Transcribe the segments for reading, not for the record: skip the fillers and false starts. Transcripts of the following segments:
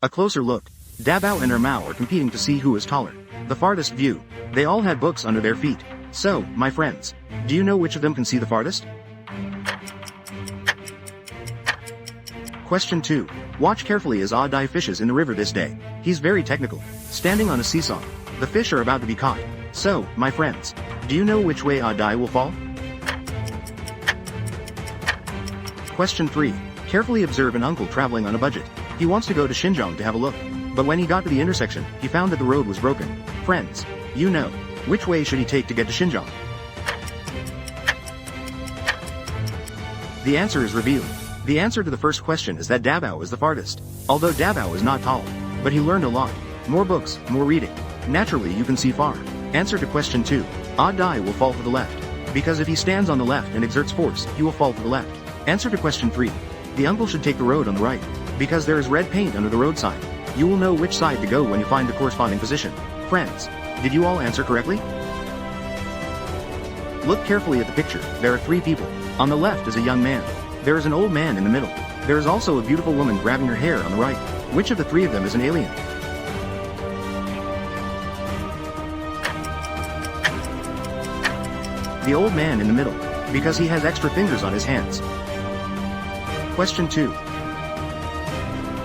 A closer look. Dabao and Ermao are competing to see who is taller. The farthest view. They all had books under their feet. So, my friends, do you know which of them can see the farthest? Question 2. Watch carefully as Adai fishes in the river this day. He's very technical. Standing on a seesaw. The fish are about to be caught. So, my friends, do you know which way Adai will fall? Question 3. Carefully observe an uncle traveling on a budget. He wants to go to Xinjiang to have a look. But when he got to the intersection, he found that the road was broken. Friends, you know, which way should he take to get to Xinjiang? The answer is revealed. The answer to the first question is that Dabao is the farthest. Although Dabao is not tall, but he learned a lot. More books, more reading. Naturally you can see far. Answer to question 2. Adai will fall to the left. Because if he stands on the left and exerts force, he will fall to the left. Answer to question 3. The uncle should take the road on the right. Because there is red paint under the road sign. You will know which side to go when you find the corresponding position. Friends, did you all answer correctly? Look carefully at the picture. There are 3 people. On the left is a young man. There is an old man in the middle. There is also a beautiful woman grabbing her hair on the right. Which of the 3 of them is an alien? The old man in the middle. Because he has extra fingers on his hands. Question 2.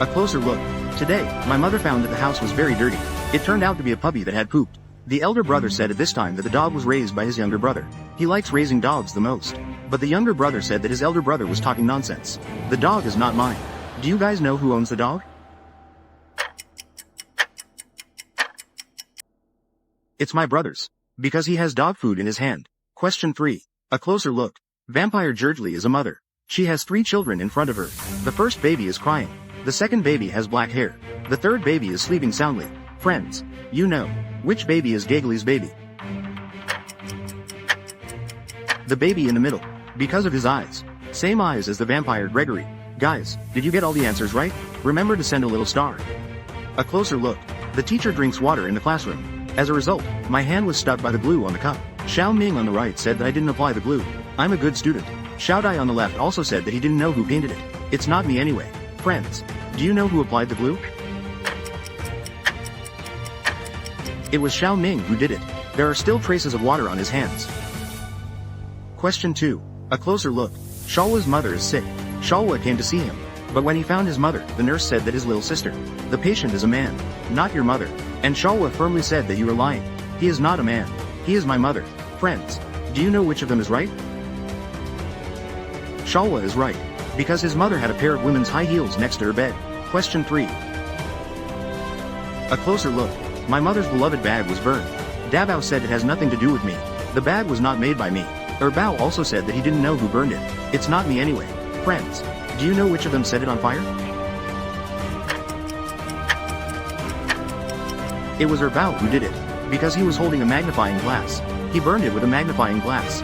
A closer look. Today, my mother found that the house was very dirty. It turned out to be a puppy that had pooped. The elder brother said at this time that the dog was raised by his younger brother. He likes raising dogs the most. But the younger brother said that his elder brother was talking nonsense. The dog is not mine. Do you guys know who owns the dog? It's my brother's. Because he has dog food in his hand. Question 3. A closer look. Vampire Jergely is a mother. She has 3 children in front of her. The first baby is crying. The second baby has black hair. The third baby is sleeping soundly. Friends, you know, which baby is Gagely's baby? The baby in the middle. Because of his eyes. Same eyes as the vampire Gregory. Guys, did you get all the answers right? Remember to send a little star. A closer look. The teacher drinks water in the classroom. As a result, my hand was stuck by the glue on the cup. Xiao Ming on the right said that I didn't apply the glue. I'm a good student. Xiao Dai on the left also said that he didn't know who painted it. It's not me anyway. Friends, do you know who applied the glue? It was Xiao Ming who did it. There are still traces of water on his hands. Question 2. A closer look. Shalwa's mother is sick. Shalwa came to see him. But when he found his mother, the nurse said that his little sister. The patient is a man, not your mother. And Shalwa firmly said that you are lying. He is not a man. He is my mother. Friends, do you know which of them is right? Shalwa is right. Because his mother had a pair of women's high heels next to her bed. Question 3. A closer look. My mother's beloved bag was burned. Dabao said it has nothing to do with me. The bag was not made by me. Erbao also said that he didn't know who burned it. It's not me anyway. Friends, do you know which of them set it on fire? It was Erbao who did it. Because he was holding a magnifying glass. He burned it with a magnifying glass.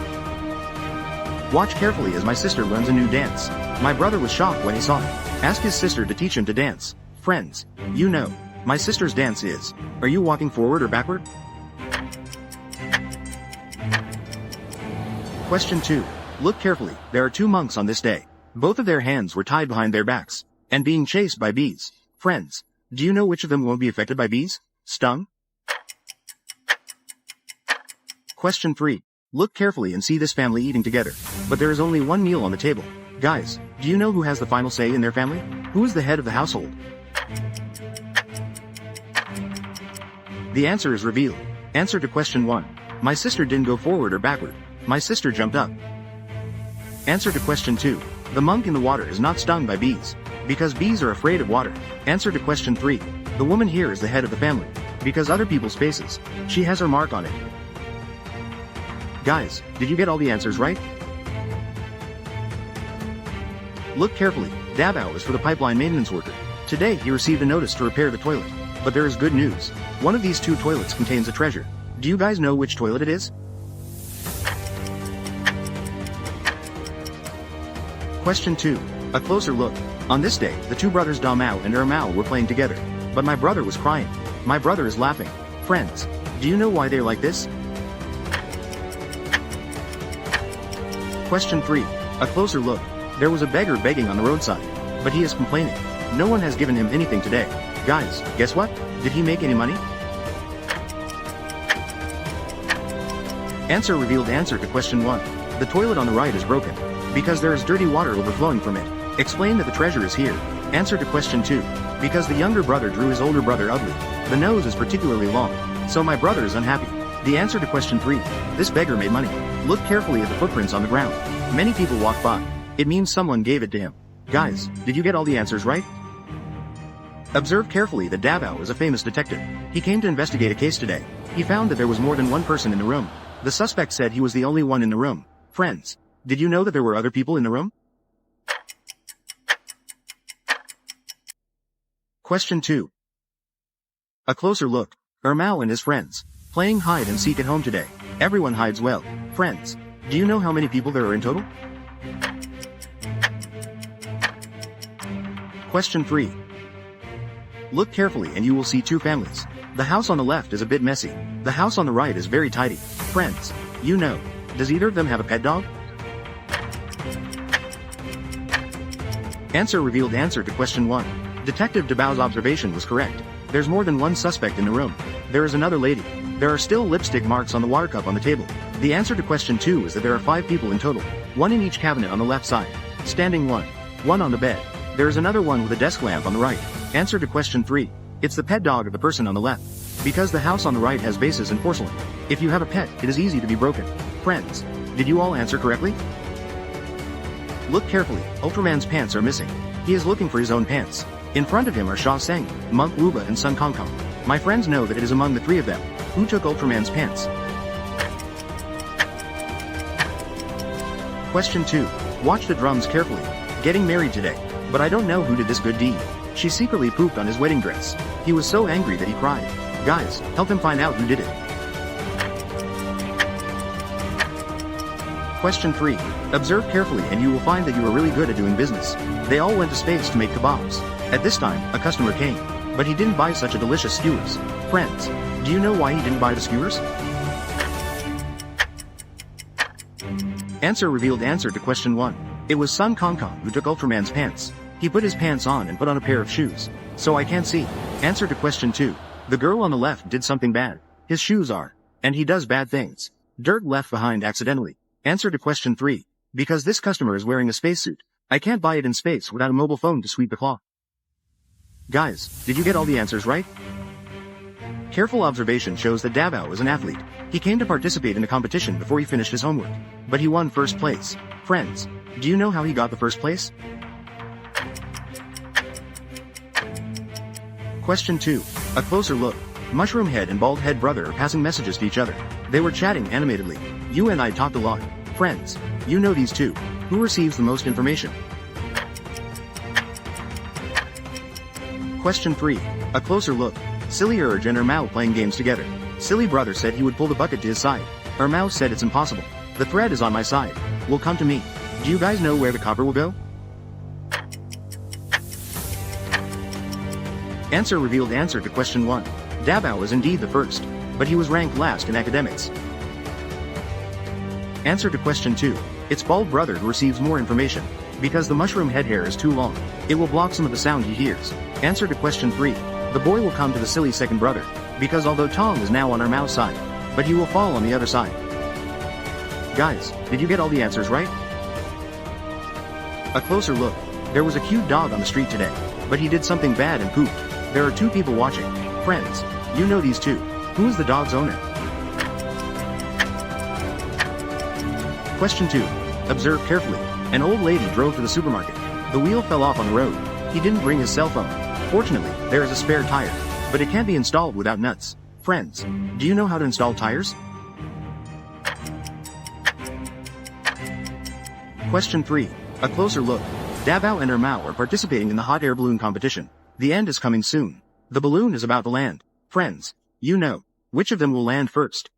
Watch carefully as my sister learns a new dance. My brother was shocked when he saw it. Ask his sister to teach him to dance. Friends, you know, my sister's dance is, are you walking forward or backward? Question 2. Look carefully, there are 2 monks on this day. Both of their hands were tied behind their backs, and being chased by bees. Friends, do you know which of them won't be affected by bees? Stung? Question 3. Look carefully and see this family eating together. But there is only one meal on the table. Guys, do you know who has the final say in their family? Who is the head of the household? The answer is revealed. Answer to question 1. My sister didn't go forward or backward. My sister jumped up. Answer to question 2. The monk in the water is not stung by bees. Because bees are afraid of water. Answer to question 3. The woman here is the head of the family. Because other people's faces. She has her mark on it. Guys, did you get all the answers right? Look carefully. Dabao is for the pipeline maintenance worker. Today he received a notice to repair the toilet. But there is good news. One of these 2 toilets contains a treasure. Do you guys know which toilet it is? Question 2. A closer look. On this day, the 2 brothers Damao and Ermao were playing together. But my brother was crying. My brother is laughing. Friends, do you know why they're like this? Question 3. A closer look. There was a beggar begging on the roadside. But he is complaining. No one has given him anything today. Guys, guess what? Did he make any money? Answer revealed. Answer to question 1. The toilet on the right is broken because there is dirty water overflowing from it. Explain that the treasure is here. Answer to question 2. Because the younger brother drew his older brother ugly. The nose is particularly long, so my brother is unhappy. The answer to question 3. This beggar made money. Look carefully at the footprints on the ground. Many people walk by. It means someone gave it to him. Guys, did you get all the answers right? Observe carefully that Davao is a famous detective. He came to investigate a case today. He found that there was more than one person in the room. The suspect said he was the only one in the room. Friends, did you know that there were other people in the room? Question 2. A closer look. Ermao and his friends. Playing hide and seek at home today. Everyone hides well. Friends, do you know how many people there are in total? Question 3. Look carefully and you will see 2 families. The house on the left is a bit messy. The house on the right is very tidy. Friends, you know, does either of them have a pet dog? Answer revealed. Answer to question 1. Detective Dabao's observation was correct. There's more than one suspect in the room. There is another lady. There are still lipstick marks on the water cup on the table. The answer to question 2 is that there are 5 people in total. 1 in each cabinet on the left side. Standing 1. 1 on the bed. There is another one with a desk lamp on the right. Answer to question 3. It's the pet dog of the person on the left. Because the house on the right has vases and porcelain. If you have a pet, it is easy to be broken. Friends, did you all answer correctly? Look carefully. Ultraman's pants are missing. He is looking for his own pants. In front of him are Sha Seng, Monk Wuba and Sun Kong Kong. My friends know that it is among the 3 of them. Who took Ultraman's pants? Question 2. Watch the drums carefully. Getting married today. But I don't know who did this good deed. She secretly pooped on his wedding dress. He was so angry that he cried. Guys, help him find out who did it. Question 3. Observe carefully and you will find that you are really good at doing business. They all went to space to make kebabs. At this time, a customer came. But he didn't buy such a delicious skewers. Friends, do you know why he didn't buy the skewers? Answer revealed. Answer to question 1. It was Sun Kong Kong who took Ultraman's pants. He put his pants on and put on a pair of shoes. So I can't see. Answer to question 2. The girl on the left did something bad. His shoes are. And he does bad things. Dirt left behind accidentally. Answer to question 3. Because this customer is wearing a spacesuit. I can't buy it in space without a mobile phone to sweep the cloth. Guys, did you get all the answers right? Careful observation shows that Davao is an athlete. He came to participate in a competition before he finished his homework. But he won first place. Friends, do you know how he got the first place? Question 2. A closer look. Mushroom Head and Bald Head brother are passing messages to each other. They were chatting animatedly. You and I talked a lot. Friends, you know these 2. Who receives the most information? Question 3. A closer look. Silly Urge and Ermao playing games together. Silly brother said he would pull the bucket to his side. Ermao said it's impossible. The thread is on my side. Will come to me. Do you guys know where the copper will go? Answer revealed. Answer to question 1. Davao is indeed the first, but he was ranked last in academics. Answer to question 2. It's Bald brother who receives more information. Because the mushroom head hair is too long, it will block some of the sound he hears. Answer to question 3. The boy will come to the silly second brother. Because although Tom is now on Ermao's side, but he will fall on the other side. Guys, did you get all the answers right? A closer look. There was a cute dog on the street today, but he did something bad and pooped. There are 2 people watching. Friends, you know these 2. Who is the dog's owner? Question 2. Observe carefully. An old lady drove to the supermarket. The wheel fell off on the road. He didn't bring his cell phone. Fortunately, there is a spare tire, but it can't be installed without nuts. Friends, do you know how to install tires? Question 3. A closer look. Davao and Ermao are participating in the hot air balloon competition. The end is coming soon. The balloon is about to land. Friends, you know, which of them will land first?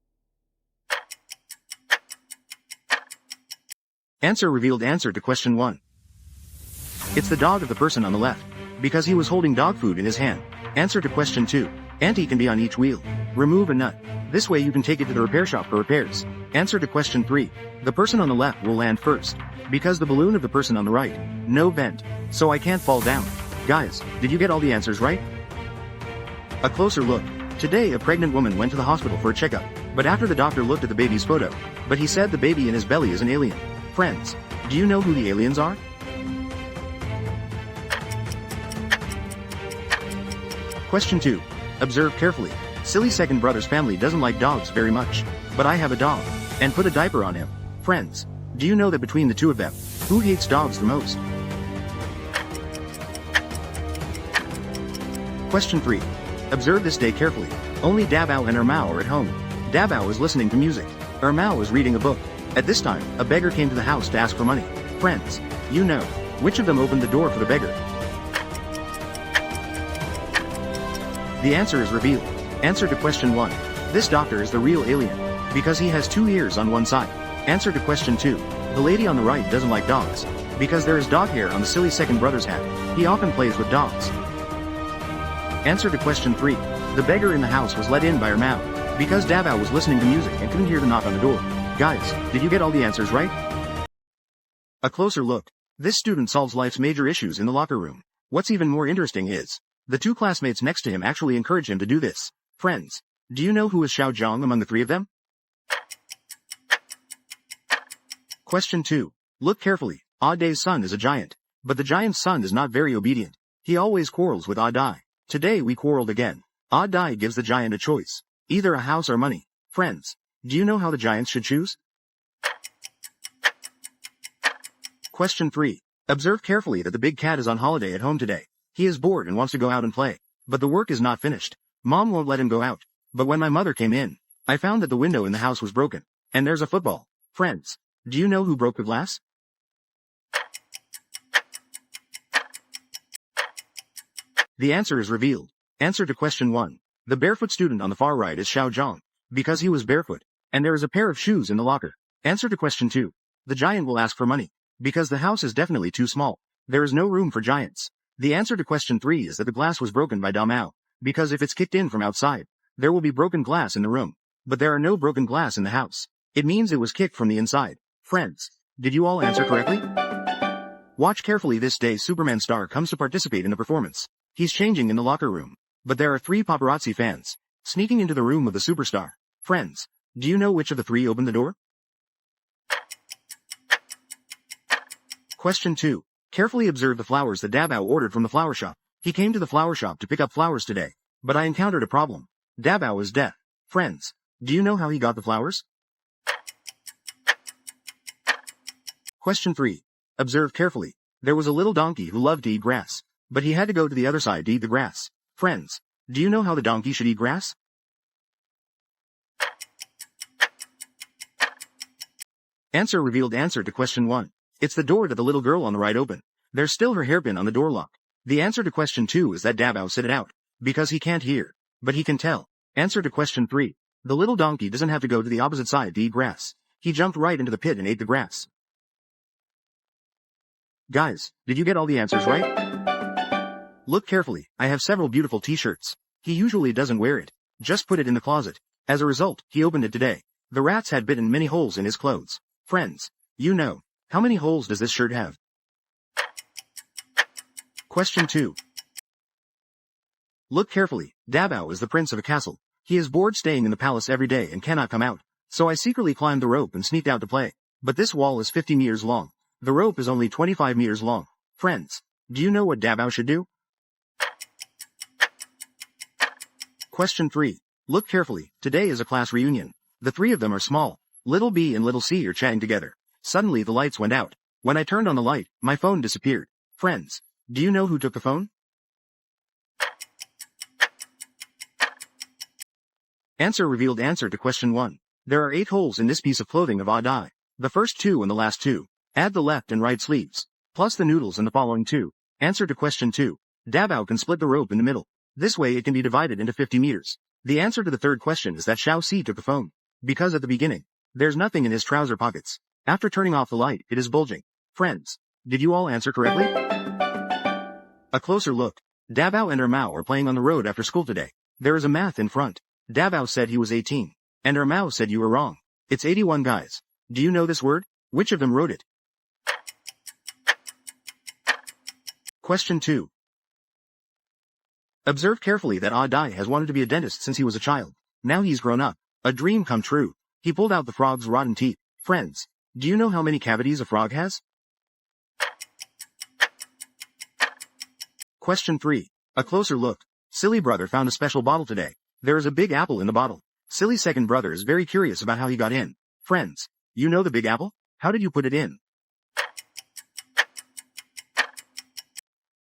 Answer revealed. Answer to question 1. It's the dog of the person on the left. Because he was holding dog food in his hand. Answer to question 2. Auntie can be on each wheel. Remove a nut. This way you can take it to the repair shop for repairs. Answer to question 3. The person on the left will land first. Because the balloon of the person on the right. No vent. So I can't fall down. Guys, did you get all the answers right? A closer look. Today a pregnant woman went to the hospital for a checkup, but after the doctor looked at the baby's photo, but he said the baby in his belly is an alien. Friends, do you know who the aliens are? Question 2. Observe carefully. Silly second brother's family doesn't like dogs very much, but I have a dog, and put a diaper on him. Friends, do you know that between the two of them, who hates dogs the most? Question 3. Observe this day carefully. Only Dabao and Ermao are at home. Dabao is listening to music. Ermao is reading a book. At this time, a beggar came to the house to ask for money. Friends, you know, which of them opened the door for the beggar? The answer is revealed. Answer to question 1. This doctor is the real alien, because he has 2 ears on one side. Answer to question 2. The lady on the right doesn't like dogs, because there is dog hair on the silly second brother's hat. He often plays with dogs. Answer to question 3. The beggar in the house was let in by Ermao, because Dabao was listening to music and couldn't hear the knock on the door. Guys, did you get all the answers right? A closer look. This student solves life's major issues in the locker room. What's even more interesting is, the 2 classmates next to him actually encourage him to do this. Friends, do you know who is Xiao Zhang among the 3 of them? Question 2. Look carefully. Ah Dai's son is a giant, but the giant's son is not very obedient. He always quarrels with Ah Dai. Today we quarreled again. Ah Dai gives the giant a choice. Either a house or money. Friends, do you know how the giants should choose? Question 3. Observe carefully that the big cat is on holiday at home today. He is bored and wants to go out and play, but the work is not finished. Mom won't let him go out. But when my mother came in, I found that the window in the house was broken, and there's a football. Friends, do you know who broke the glass? The answer is revealed. Answer to question 1. The barefoot student on the far right is Xiao Zhang, because he was barefoot, and there is a pair of shoes in the locker. Answer to question 2. The giant will ask for money, because the house is definitely too small. There is no room for giants. The answer to question 3 is that the glass was broken by Damao, because if it's kicked in from outside, there will be broken glass in the room. But there are no broken glass in the house. It means it was kicked from the inside. Friends, did you all answer correctly? Watch carefully. This day Superman star comes to participate in the performance. He's changing in the locker room, but there are 3 paparazzi fans sneaking into the room of the superstar. Friends, do you know which of the 3 opened the door? Question 2. Carefully observe the flowers that Dabao ordered from the flower shop. He came to the flower shop to pick up flowers today, but I encountered a problem. Dabao is deaf. Friends, do you know how he got the flowers? Question 3. Observe carefully. There was a little donkey who loved to eat grass, but he had to go to the other side to eat the grass. Friends, do you know how the donkey should eat grass? Answer revealed. Answer to question 1. It's the door that the little girl on the right opened. There's still her hairpin on the door lock. The answer to question 2 is that Dabao said it out, because he can't hear, but he can tell. Answer to question 3. The little donkey doesn't have to go to the opposite side to eat grass. He jumped right into the pit and ate the grass. Guys, did you get all the answers right? Look carefully. I have several beautiful t-shirts. He usually doesn't wear it. Just put it in the closet. As a result, he opened it today. The rats had bitten many holes in his clothes. Friends, you know, how many holes does this shirt have? Question 2. Look carefully. Dabao is the prince of a castle. He is bored staying in the palace every day and cannot come out. So I secretly climbed the rope and sneaked out to play. But this wall is 50 meters long. The rope is only 25 meters long. Friends, do you know what Dabao should do? Question 3. Look carefully. Today is a class reunion. The 3 of them are small. Little B and little C are chatting together. Suddenly the lights went out. When I turned on the light, my phone disappeared. Friends, do you know who took the phone? Answer revealed. Answer to question 1. There are 8 holes in this piece of clothing of Adai. The first 2 and the last 2. Add the left and right sleeves, plus the noodles in the following 2. Answer to question 2. Dabao can split the rope in the middle. This way it can be divided into 50 meters. The answer to the third question is that Xiao Si took the phone, because at the beginning, there's nothing in his trouser pockets. After turning off the light, it is bulging. Friends, did you all answer correctly? A closer look. Dabao and Ermao are playing on the road after school today. There is a math in front. Dabao said he was 18, and Ermao said you were wrong. It's 81, guys. Do you know this word? Which of them wrote it? Question 2. Observe carefully that Odd Eye has wanted to be a dentist since he was a child. Now he's grown up. A dream come true. He pulled out the frog's rotten teeth. Friends, do you know how many cavities a frog has? Question 3. A closer look. Silly brother found a special bottle today. There is a big apple in the bottle. Silly second brother is very curious about how he got in. Friends, you know the big apple? How did you put it in?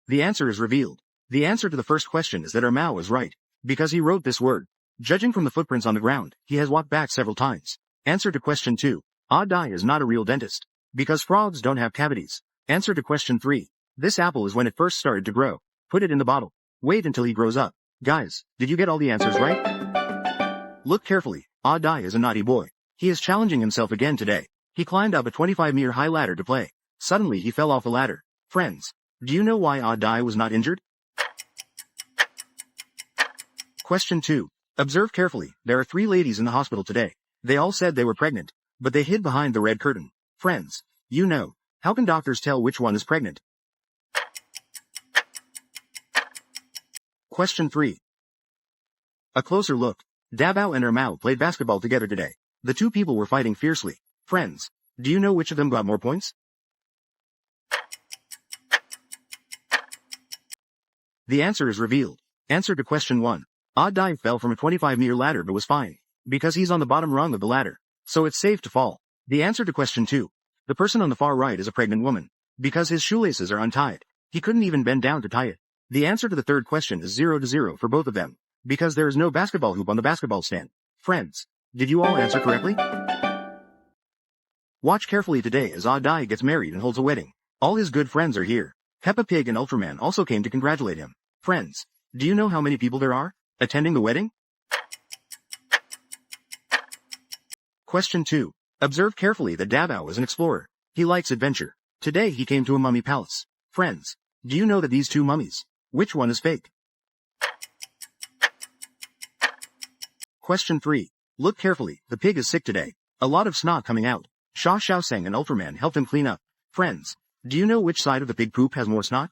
The answer is revealed. The answer to the first question is that Mao is right, because he wrote this word. Judging from the footprints on the ground, he has walked back several times. Answer to question 2. Odd Eye is not a real dentist, because frogs don't have cavities. Answer to question 3. This apple is when it first started to grow. Put it in the bottle. Wait until he grows up. Guys, did you get all the answers right? Look carefully. Odd Eye is a naughty boy. He is challenging himself again today. He climbed up a 25-meter high ladder to play. Suddenly he fell off the ladder. Friends, do you know why Odd Eye was not injured? Question 2. Observe carefully. There are 3 ladies in the hospital today. They all said they were pregnant, but they hid behind the red curtain. Friends, you know, how can doctors tell which one is pregnant? Question 3. A closer look. Dabao and Mao played basketball together today. The 2 people were fighting fiercely. Friends, do you know which of them got more points? The answer is revealed. Answer to question 1. Odd Eye fell from a 25-meter ladder but was fine, because he's on the bottom rung of the ladder, so it's safe to fall. The answer to question 2. The person on the far right is a pregnant woman, because his shoelaces are untied. He couldn't even bend down to tie it. The answer to the third question is 0-0 for both of them, because there is no basketball hoop on the basketball stand. Friends, did you all answer correctly? Watch carefully today as Odd Eye gets married and holds a wedding. All his good friends are here. Peppa Pig and Ultraman also came to congratulate him. Friends, do you know how many people there are attending the wedding? Question 2. Observe carefully that Dabao is an explorer. He likes adventure. Today he came to a mummy palace. Friends, do you know that these 2 mummies, which one is fake? Question 3. Look carefully. The pig is sick today. A lot of snot coming out. Sha Xiaoseng and Ultraman helped him clean up. Friends, do you know which side of the pig poop has more snot?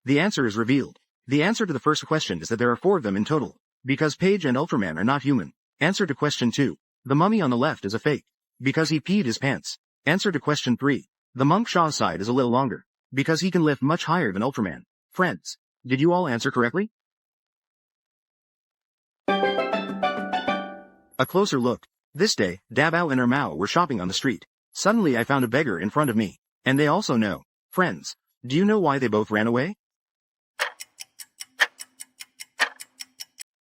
The answer is revealed. The answer to the first question is that there are 4 of them in total, because Paige and Ultraman are not human. Answer to question 2. The mummy on the left is a fake, because he peed his pants. Answer to question 3. The monk Shaw's side is a little longer, because he can lift much higher than Ultraman. Friends, did you all answer correctly? A closer look. This day, Dabao and Mao were shopping on the street. Suddenly I found a beggar in front of me, and they also know. Friends, do you know why they both ran away?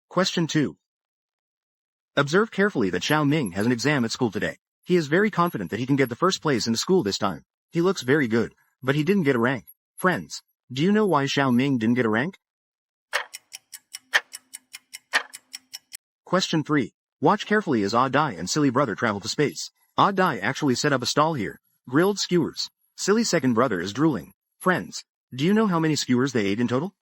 Question 2. Observe carefully that Xiao Ming has an exam at school today. He is very confident that he can get the first place in the school this time. He looks very good, but he didn't get a rank. Friends, do you know why Xiao Ming didn't get a rank? Question 3. Watch carefully as Odd Eye and Silly Brother travel to space. Odd Eye actually set up a stall here. Grilled skewers. Silly second brother is drooling. Friends, do you know how many skewers they ate in total?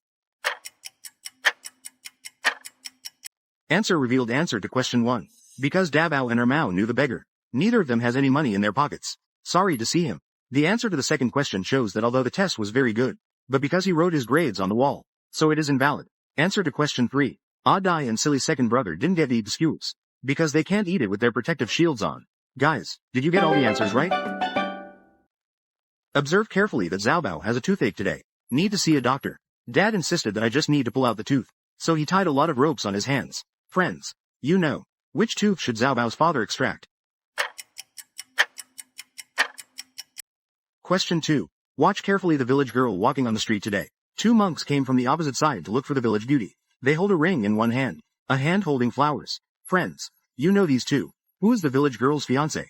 Answer revealed. Answer to question 1. Because Dabao and Mao knew the beggar. Neither of them has any money in their pockets. Sorry to see him. The answer to the second question shows that although the test was very good, but because he wrote his grades on the wall, so it is invalid. Answer to question 3. Odd Eye and Silly second brother didn't get to eat the skewers, because they can't eat it with their protective shields on. Guys, did you get all the answers right? Observe carefully that Xiaobao has a toothache today. Need to see a doctor. Dad insisted that I just need to pull out the tooth, so he tied a lot of ropes on his hands. Friends, you know, which tooth should Xiaobao's father extract? Question 2. Watch carefully the village girl walking on the street today. 2 monks came from the opposite side to look for the village beauty. They hold a ring in one hand, a hand holding flowers. Friends, you know these 2. Who is the village girl's fiancé?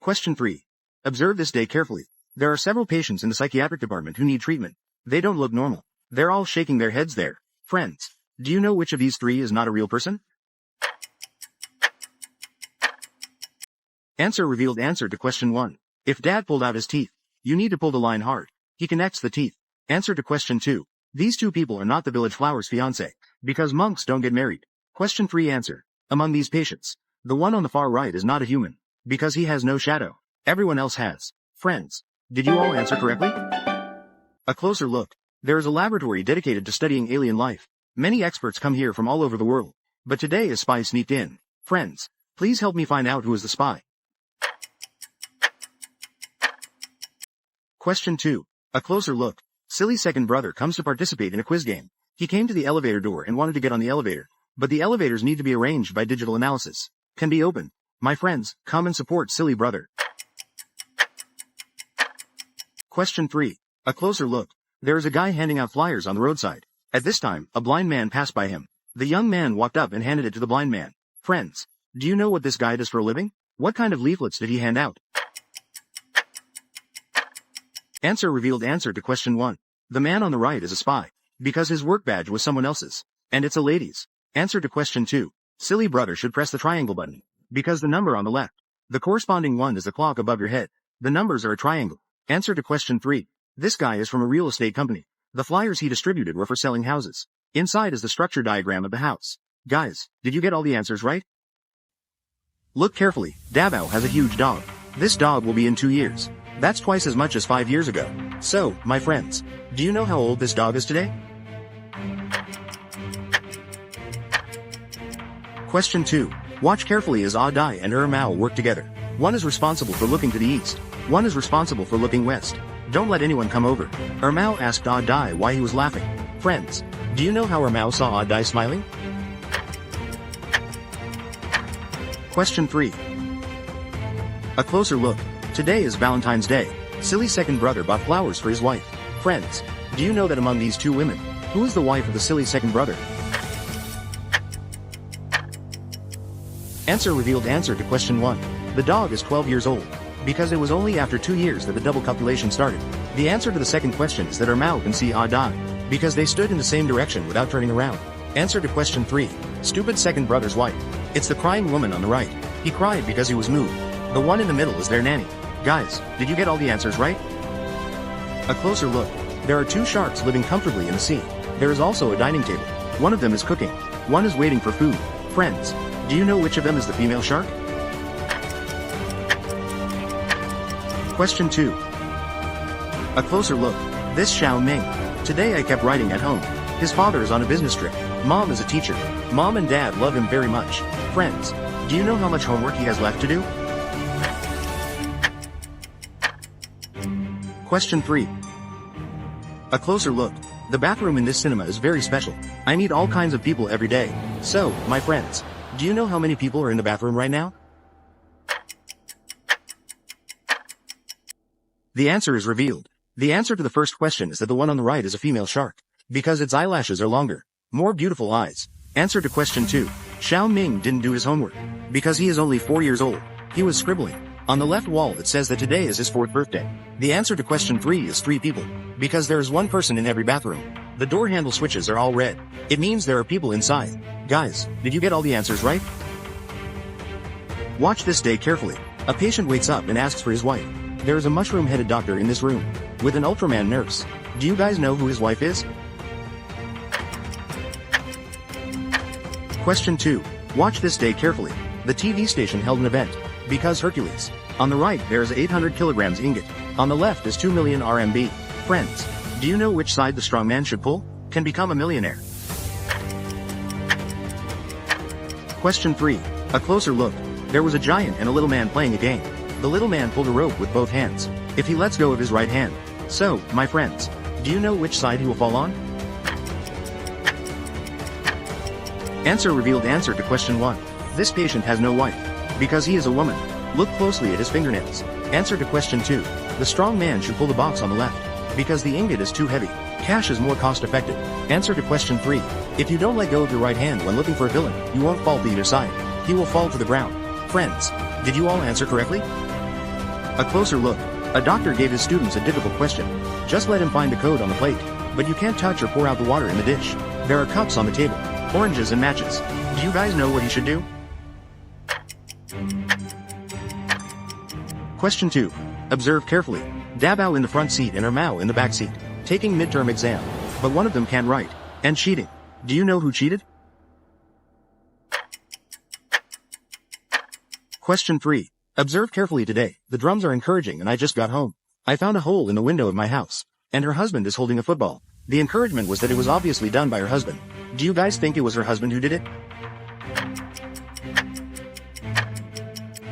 Question 3. Observe this day carefully. There are several patients in the psychiatric department who need treatment. They don't look normal. They're all shaking their heads there. Friends, do you know which of these 3 is not a real person? Answer revealed. Answer to question 1. If Dad pulled out his teeth, you need to pull the line hard. He connects the teeth. Answer to question 2. These 2 people are not the village flower's fiancé, because monks don't get married. Question 3. Answer. Among these patients, the one on the far right is not a human, because he has no shadow. Everyone else has. Friends, did you all answer correctly? A closer look. There is a laboratory dedicated to studying alien life. Many experts come here from all over the world. But today a spy sneaked in. Friends, please help me find out who is the spy. Question 2. A closer look. Silly second brother comes to participate in a quiz game. He came to the elevator door and wanted to get on the elevator. But the elevators need to be arranged by digital analysis. Can be opened. My friends, come and support silly brother. Question 3. A closer look. There is a guy handing out flyers on the roadside. At this time, a blind man passed by him. The young man walked up and handed it to the blind man. Friends, do you know what this guy does for a living? What kind of leaflets did he hand out? Answer revealed. Answer to question 1. The man on the right is a spy, because his work badge was someone else's, and it's a lady's. Answer to question 2. Silly brother should press the triangle button, because the number on the left, the corresponding one is the clock above your head. The numbers are a triangle. Answer to question 3. This guy is from a real estate company. The flyers he distributed were for selling houses. Inside is the structure diagram of the house. Guys, did you get all the answers right? Look carefully. Davao has a huge dog. This dog will be in 2 years. That's twice as much as 5 years ago. So, my friends, do you know how old this dog is today? Question 2. Watch carefully as Adai and Mao work together. One is responsible for looking to the east. One is responsible for looking west. Don't let anyone come over. Mao asked Adai why he was laughing. Friends, do you know how Mao saw Adai smiling? Question 3. A closer look. Today is Valentine's Day. Silly second brother bought flowers for his wife. Friends, do you know that among these two women, who is the wife of the silly second brother? Answer revealed. Answer to question 1. The dog is 12 years old, because it was only after 2 years that the double calculation started. The answer to the second question is that Mao can see Adai, because they stood in the same direction without turning around. Answer to question 3. Stupid second brother's wife. It's the crying woman on the right. He cried because he was moved. The one in the middle is their nanny. Guys, did you get all the answers right? A closer look. There are 2 sharks living comfortably in the sea. There is also a dining table. One of them is cooking. One is waiting for food. Friends, do you know which of them is the female shark? Question 2. A closer look. This Xiao Ming. Today I kept writing at home. His father is on a business trip. Mom is a teacher. Mom and dad love him very much. Friends, do you know how much homework he has left to do? Question 3. A closer look. The bathroom in this cinema is very special. I meet all kinds of people every day. So, my friends, do you know how many people are in the bathroom right now? The answer is revealed. The answer to the first question is that the one on the right is a female shark, because its eyelashes are longer, more beautiful eyes. Answer to question 2. Xiao Ming didn't do his homework, because he is only 4 years old. He was scribbling. On the left wall it says that today is his 4th birthday. The answer to question 3 is 3 people, because there is 1 person in every bathroom. The door handle switches are all red. It means there are people inside. Guys, did you get all the answers right? Watch this day carefully. A patient wakes up and asks for his wife. There is a mushroom-headed doctor in this room, with an Ultraman nurse. Do you guys know who his wife is? Question 2. Watch this day carefully. The TV station held an event, because Hercules. On the right there is 800 kilograms ingot. On the left is 2 million RMB. Friends, do you know which side the strong man should pull? Can become a millionaire. Question 3. A closer look. There was a giant and a little man playing a game. The little man pulled a rope with both hands. If he lets go of his right hand. So, my friends, do you know which side he will fall on? Answer revealed. Answer to question 1. This patient has no wife, because he is a woman. Look closely at his fingernails. Answer to question 2. The strong man should pull the box on the left, because the ingot is too heavy. Cash is more cost effective. Answer to question 3. If you don't let go of your right hand when looking for a villain, you won't fall to either side. He will fall to the ground. Friends, did you all answer correctly? A closer look. A doctor gave his students a difficult question. Just let him find the code on the plate. But you can't touch or pour out the water in the dish. There are cups on the table, oranges and matches. Do you guys know what he should do? Question 2. Observe carefully. Davao in the front seat and Mao in the back seat, taking midterm exam. But one of them can't write, and cheating. Do you know who cheated? Question 3. Observe carefully today. The drums are encouraging and I just got home. I found a hole in the window of my house. And her husband is holding a football. The encouragement was that it was obviously done by her husband. Do you guys think it was her husband who did it?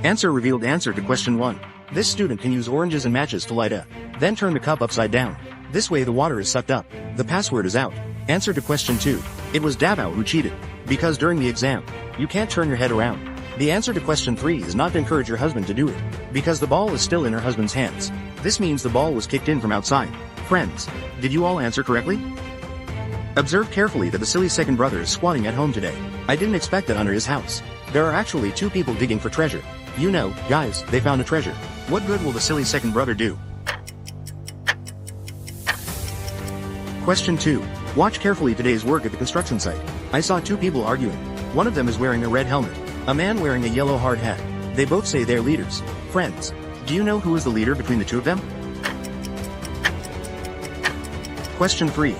Answer revealed. Answer to question 1. This student can use oranges and matches to light up. Then turn the cup upside down. This way the water is sucked up. The password is out. Answer to question 2. It was Davao who cheated. Because during the exam, you can't turn your head around. The answer to question 3 is not to encourage your husband to do it. Because the ball is still in her husband's hands. This means the ball was kicked in from outside. Friends, did you all answer correctly? Observe carefully that the silly second brother is squatting at home today. I didn't expect that under his house. There are actually 2 people digging for treasure. You know, guys, they found a treasure. What good will the silly second brother do? Question 2. Watch carefully today's work at the construction site. I saw 2 people arguing. One of them is wearing a red helmet. A man wearing a yellow hard hat. They both say they're leaders. Friends, do you know who is the leader between the 2 of them? Question 3.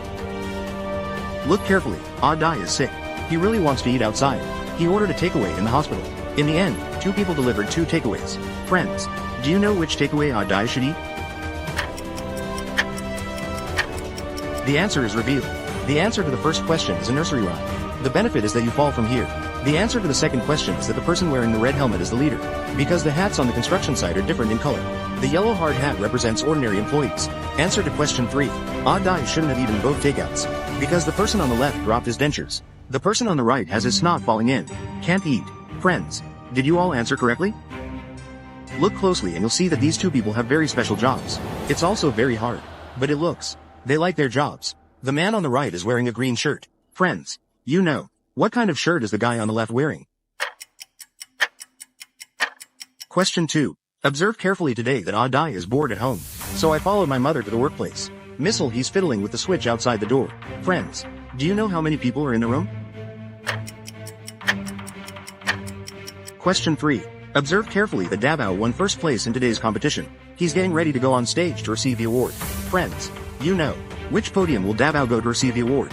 Look carefully. Dai is sick. He really wants to eat outside. He ordered a takeaway in the hospital. In the end, 2 people delivered 2 takeaways. Friends, do you know which takeaway Dai should eat? The answer is revealed. The answer to the first question is a nursery rhyme. The benefit is that you fall from here. The answer to the second question is that the person wearing the red helmet is the leader. Because the hats on the construction site are different in color. The yellow hard hat represents ordinary employees. Answer to question 3. Dai shouldn't have eaten both takeouts. Because the person on the left dropped his dentures. The person on the right has his snot falling in. Can't eat. Friends, did you all answer correctly? Look closely and you'll see that these 2 people have very special jobs. It's also very hard. But it looks, they like their jobs. The man on the right is wearing a green shirt. Friends, you know, what kind of shirt is the guy on the left wearing? Question 2. Observe carefully today that Dai is bored at home. So I followed my mother to the workplace. Missile, he's fiddling with the switch outside the door. Friends, do you know how many people are in the room? Question 3. Observe carefully that Davao won first place in today's competition. He's getting ready to go on stage to receive the award. Friends, you know, which podium will Davao go to receive the award?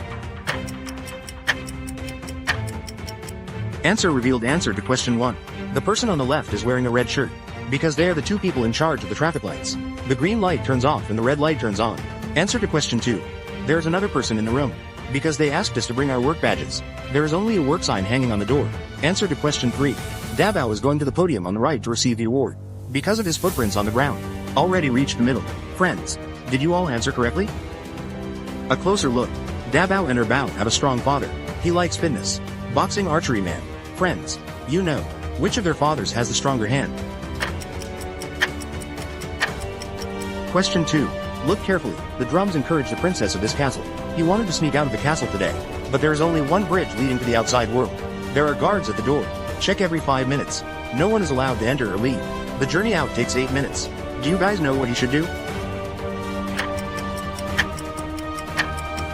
Answer revealed. Answer to question 1. The person on the left is wearing a red shirt. Because they are the 2 people in charge of the traffic lights. The green light turns off and the red light turns on. Answer to question 2. There is another person in the room. Because they asked us to bring our work badges. There is only a work sign hanging on the door. Answer to question 3. Davao is going to the podium on the right to receive the award. Because of his footprints on the ground. Already reached the middle. Friends, did you all answer correctly? A closer look. Davao and Erbao have a strong father. He likes fitness. Boxing, archery man. Friends, you know, which of their fathers has the stronger hand? Question 2. Look carefully. The drums encourage the princess of this castle. He wanted to sneak out of the castle today. But there is only one bridge leading to the outside world. There are guards at the door. Check every 5 minutes. No one is allowed to enter or leave. The journey out takes 8 minutes. Do you guys know what he should do?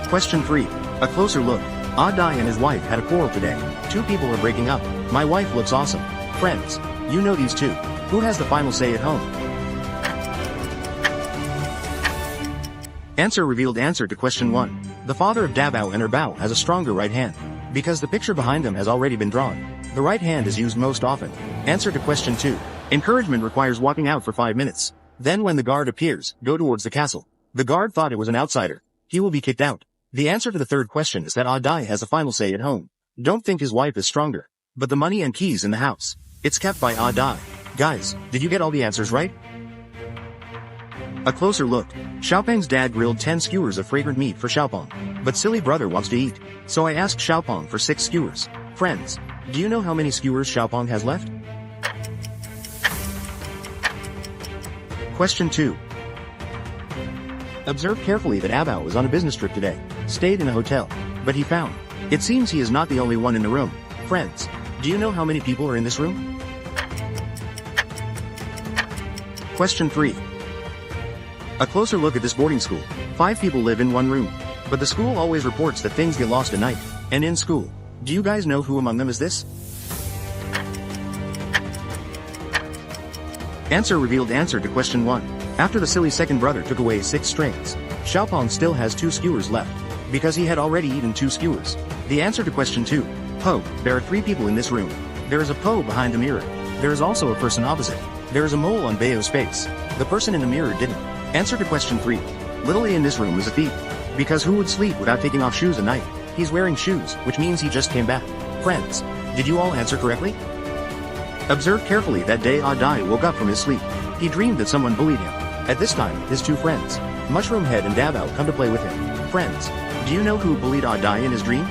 Question 3. A closer look. Dai and his wife had a quarrel today. 2 people are breaking up. My wife looks awesome. Friends, you know these 2. Who has the final say at home? Answer revealed. Answer to question 1. The father of Davao and Erbao has a stronger right hand. Because the picture behind them has already been drawn. The right hand is used most often. Answer to question 2. Encouragement requires walking out for 5 minutes. Then when the guard appears, go towards the castle. The guard thought it was an outsider. He will be kicked out. The answer to the third question is that Dai has a final say at home. Don't think his wife is stronger. But the money and keys in the house. It's kept by Dai. Guys, did you get all the answers right? A closer look. Xiaopeng's dad grilled 10 skewers of fragrant meat for Xiaopeng. But silly brother wants to eat. So I asked Xiaopeng for 6 skewers. Friends, do you know how many skewers Xiaopeng has left? Question 2. Observe carefully that Abao was on a business trip today. Stayed in a hotel. But he found. It seems he is not the only one in the room. Friends, do you know how many people are in this room? Question 3. A closer look at this boarding school. 5 people live in one room. But the school always reports that things get lost at night. And in school. Do you guys know who among them is this? Answer revealed. Answer to question 1. After the silly second brother took away 6 strings, Xiaopeng still has 2 skewers left. Because he had already eaten 2 skewers. The answer to question 2. Po, there are 3 people in this room. There is a Po behind the mirror. There is also a person opposite. There is a mole on Bayo's face. The person in the mirror didn't. Answer to question 3. Little A in this room is a thief. Because who would sleep without taking off shoes at night? He's wearing shoes, which means he just came back. Friends, did you all answer correctly? Observe carefully that day Odd Die woke up from his sleep. He dreamed that someone bullied him. At this time, his two friends, Mushroom Head and Dab Out, come to play with him. Friends, do you know who bullied Odd Die in his dream?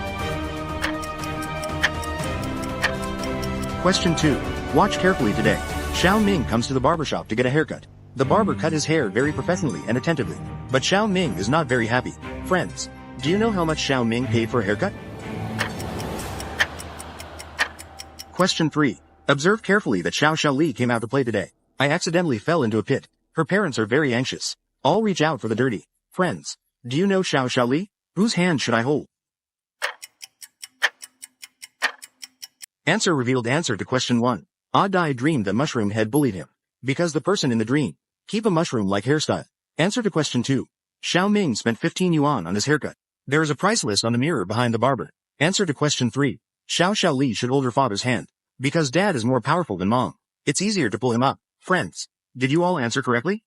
Question 2. Watch carefully today. Xiao Ming comes to the barbershop to get a haircut. The barber cut his hair very professionally and attentively. But Xiao Ming is not very happy. Friends, do you know how much Xiao Ming paid for a haircut? Question 3. Observe carefully that Xiao Xiaoli came out to play today. I accidentally fell into a pit. Her parents are very anxious. All reach out for the dirty. Friends, do you know Xiao Xiaoli? Whose hand should I hold? Answer revealed. Answer to question 1. Odd Die dreamed that Mushroom Head bullied him. Because the person in the dream keep a mushroom-like hairstyle. Answer to question 2. Xiao Ming spent 15 yuan on his haircut. There is a price list on the mirror behind the barber. Answer to question 3. Xiao Xiaoli should hold her father's hand. Because dad is more powerful than mom. It's easier to pull him up. Friends, did you all answer correctly?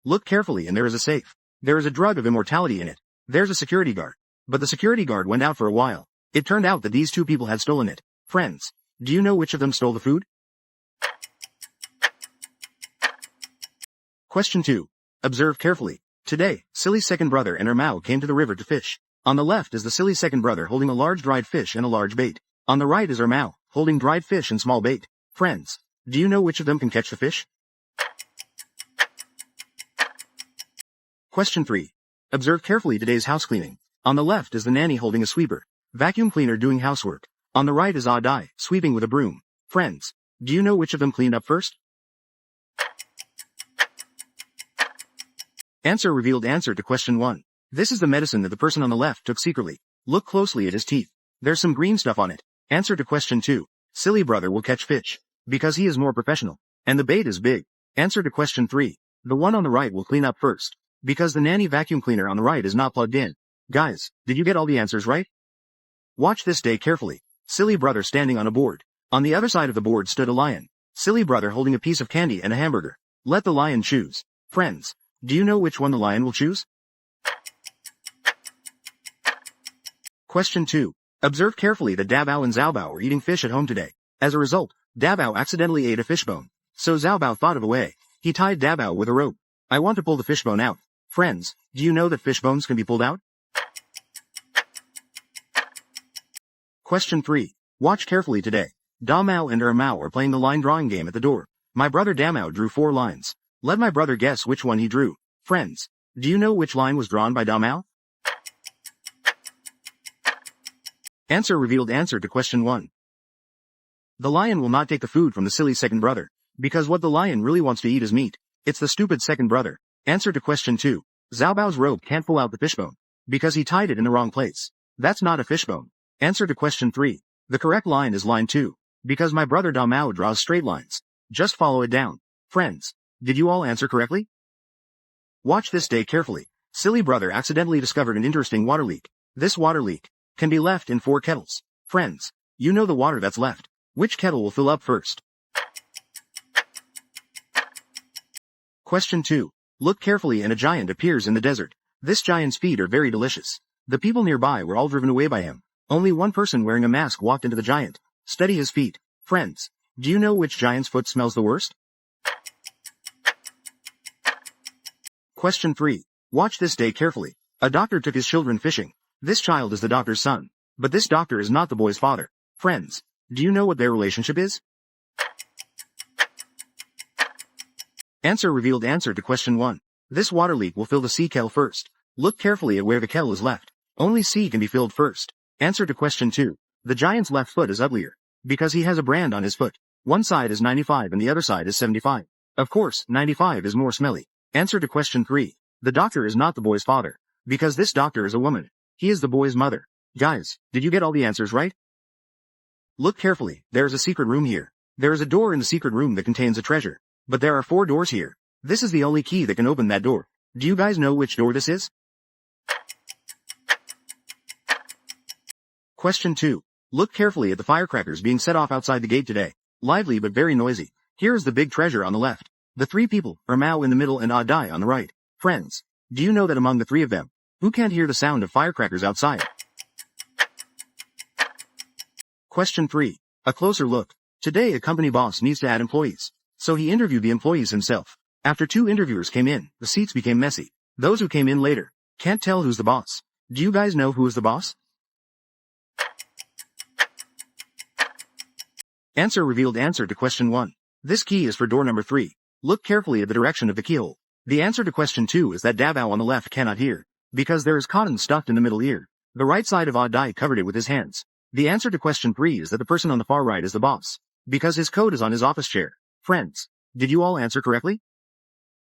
Look carefully and there is a safe. There is a drug of immortality in it. There's a security guard. But the security guard went out for a while. It turned out that these two people had stolen it. Friends, do you know which of them stole the food? Question 2. Observe carefully. Today, Silly's second brother and her Mao came to the river to fish. On the left is the Silly's second brother holding a large dried fish and a large bait. On the right is her Mao, holding dried fish and small bait. Friends, do you know which of them can catch the fish? Question 3. Observe carefully today's house cleaning. On the left is the nanny holding a sweeper, vacuum cleaner doing housework. On the right is Odd Die, sweeping with a broom. Friends, do you know which of them cleaned up first? Answer revealed. Answer to question 1. This is the medicine that the person on the left took secretly. Look closely at his teeth. There's some green stuff on it. Answer to question 2. Silly brother will catch fish. Because he is more professional. And the bait is big. Answer to question 3. The one on the right will clean up first. Because the nanny vacuum cleaner on the right is not plugged in. Guys, did you get all the answers right? Watch this day carefully. Silly brother standing on a board. On the other side of the board stood a lion. Silly brother holding a piece of candy and a hamburger. Let the lion choose. Friends, do you know which one the lion will choose? Question 2. Observe carefully that Dabao and Xiaobao are eating fish at home today. As a result, Dabao accidentally ate a fishbone. So Xiaobao thought of a way. He tied Dabao with a rope. I want to pull the fishbone out. Friends, do you know that fishbones can be pulled out? Question 3. Watch carefully today. Da Mao and Er Mao are playing the line drawing game at the door. My brother Da Mao drew 4 lines. Let my brother guess which one he drew. Friends, do you know which line was drawn by Da Mao? Answer revealed. Answer to question 1. The lion will not take the food from the silly second brother. Because what the lion really wants to eat is meat. It's the stupid second brother. Answer to question 2. Xiaobao's rope can't pull out the fishbone. Because he tied it in the wrong place. That's not a fishbone. Answer to question 3. The correct line is line 2. Because my brother Da Mao draws straight lines. Just follow it down. Friends, did you all answer correctly? Watch this day carefully. Silly brother accidentally discovered an interesting water leak. This water leak can be left in 4 kettles. Friends, you know the water that's left. Which kettle will fill up first? Question 2. Look carefully and a giant appears in the desert. This giant's feet are very delicious. The people nearby were all driven away by him. Only one person wearing a mask walked into the giant. Study his feet. Friends, do you know which giant's foot smells the worst? Question 3. Watch this day carefully. A doctor took his children fishing. This child is the doctor's son. But this doctor is not the boy's father. Friends, do you know what their relationship is? Answer revealed. Answer to question 1. This water leak will fill the C kettle first. Look carefully at where the kettle is left. Only C can be filled first. Answer to question 2. The giant's left foot is uglier. Because he has a brand on his foot. One side is 95 and the other side is 75. Of course, 95 is more smelly. Answer to question 3. The doctor is not the boy's father. Because this doctor is a woman. He is the boy's mother. Guys, did you get all the answers right? Look carefully. There is a secret room here. There is a door in the secret room that contains a treasure. But there are 4 doors here. This is the only key that can open that door. Do you guys know which door this is? Question 2. Look carefully at the firecrackers being set off outside the gate today. Lively but very noisy. Here is the big treasure on the left. The three people, Mao in the middle and Dai on the right. Friends, do you know that among the three of them, who can't hear the sound of firecrackers outside? Question 3. A closer look. Today a company boss needs to add employees. So he interviewed the employees himself. After 2 interviewers came in, the seats became messy. Those who came in later can't tell who's the boss. Do you guys know who is the boss? Answer revealed. Answer to question 1. This key is for door number 3. Look carefully at the direction of the keyhole. The answer to question 2 is that Davao on the left cannot hear, because there is cotton stuffed in the middle ear. The right side of Dai covered it with his hands. The answer to question 3 is that the person on the far right is the boss, because his coat is on his office chair. Friends, did you all answer correctly?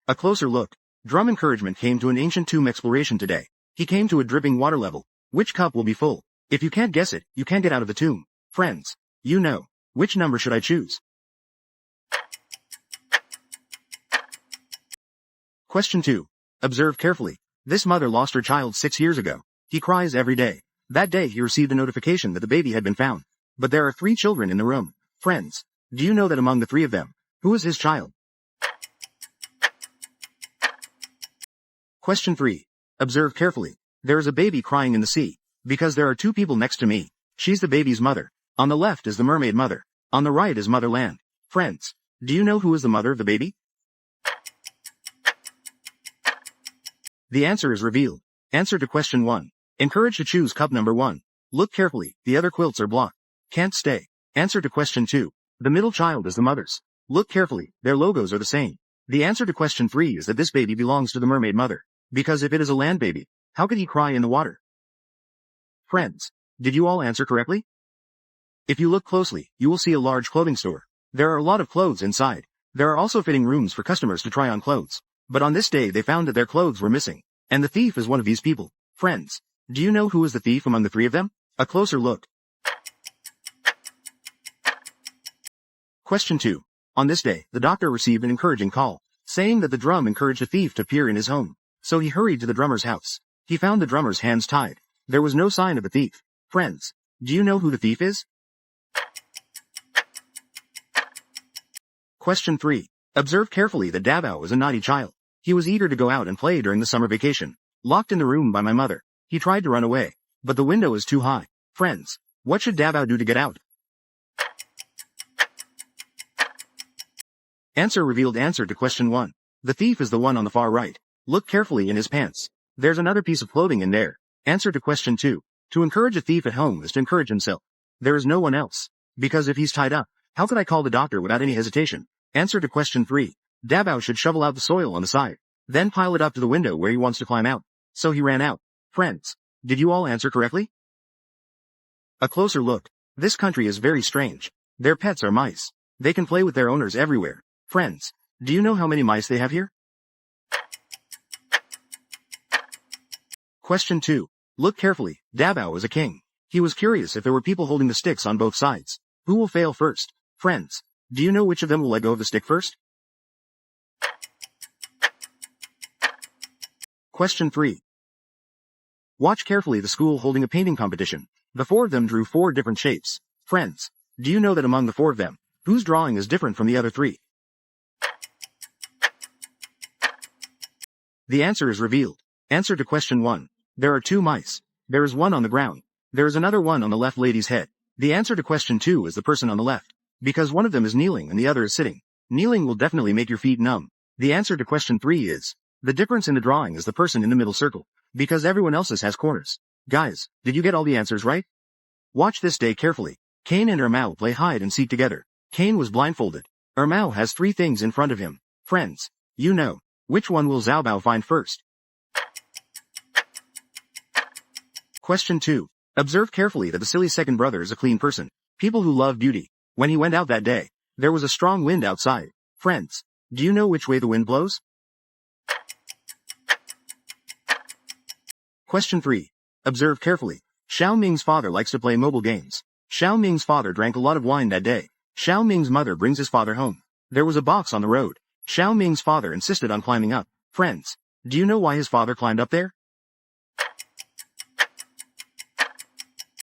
A closer look. Drum encouragement came to an ancient tomb exploration today. He came to a dripping water level. Which cup will be full? If you can't guess it, you can't get out of the tomb. Friends, you know. Which number should I choose? Question 2. Observe carefully. This mother lost her child 6 years ago. He cries every day. That day he received a notification that the baby had been found. But there are 3 children in the room. Friends, do you know that among the 3 of them, who is his child? Question 3. Observe carefully. There is a baby crying in the sea, because there are 2 people next to me. She's the baby's mother. On the left is the mermaid mother. On the right is motherland. Friends, do you know who is the mother of the baby? The answer is revealed. Answer to question 1. Encouraged to choose cup number 1. Look carefully, the other quilts are blocked. Can't stay. Answer to question 2. The middle child is the mother's. Look carefully, their logos are the same. The answer to question 3 is that this baby belongs to the mermaid mother, because if it is a land baby, how could he cry in the water? Friends, did you all answer correctly? If you look closely, you will see a large clothing store. There are a lot of clothes inside. There are also fitting rooms for customers to try on clothes. But on this day they found that their clothes were missing. And the thief is one of these people. Friends, do you know who is the thief among the 3 of them? A closer look. Question 2. On this day, the doctor received an encouraging call, saying that the drum encouraged a thief to appear in his home. So he hurried to the drummer's house. He found the drummer's hands tied. There was no sign of the thief. Friends, do you know who the thief is? Question 3. Observe carefully that Davao is a naughty child. He was eager to go out and play during the summer vacation. Locked in the room by my mother. He tried to run away, but the window is too high. Friends, what should Davao do to get out? Answer revealed. Answer to question 1. The thief is the one on the far right. Look carefully in his pants. There's another piece of clothing in there. Answer to question 2. To encourage a thief at home is to encourage himself. There is no one else. Because if he's tied up, how could I call the doctor without any hesitation? Answer to question 3. Davao should shovel out the soil on the side, then pile it up to the window where he wants to climb out. So he ran out. Friends, did you all answer correctly? A closer look. This country is very strange. Their pets are mice. They can play with their owners everywhere. Friends, do you know how many mice they have here? Question 2. Look carefully. Davao is a king. He was curious if there were people holding the sticks on both sides. Who will fail first? Friends, do you know which of them will let go of the stick first? Question 3. Watch carefully the school holding a painting competition. The 4 of them drew 4 different shapes. Friends, do you know that among the 4 of them, whose drawing is different from the other 3? The answer is revealed. Answer to question 1. There are 2 mice. There is one on the ground. There is another one on the left lady's head. The answer to question 2 is the person on the left, because one of them is kneeling and the other is sitting. Kneeling will definitely make your feet numb. The answer to question 3 is, the difference in the drawing is the person in the middle circle, because everyone else's has corners. Guys, did you get all the answers right? Watch this day carefully. Cain and Mao play hide and seek together. Cain was blindfolded. Mao has 3 things in front of him. Friends, you know, which one will Xiaobao find first? Question 2. Observe carefully that the silly second brother is a clean person. People who love beauty. When he went out that day, there was a strong wind outside. Friends, do you know which way the wind blows? Question 3. Observe carefully. Xiao Ming's father likes to play mobile games. Xiao Ming's father drank a lot of wine that day. Xiao Ming's mother brings his father home. There was a box on the road. Xiao Ming's father insisted on climbing up. Friends, do you know why his father climbed up there?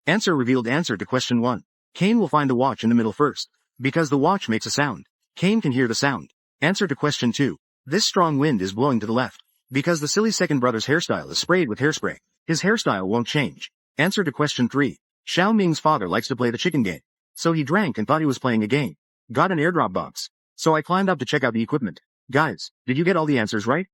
Answer revealed. Answer to question 1. Cain will find the watch in the middle first, because the watch makes a sound. Cain can hear the sound. Answer to question 2. This strong wind is blowing to the left. Because the silly second brother's hairstyle is sprayed with hairspray. His hairstyle won't change. Answer to question 3. Xiao Ming's father likes to play the chicken game. So he drank and thought he was playing a game. Got an airdrop box. So I climbed up to check out the equipment. Guys, did you get all the answers right?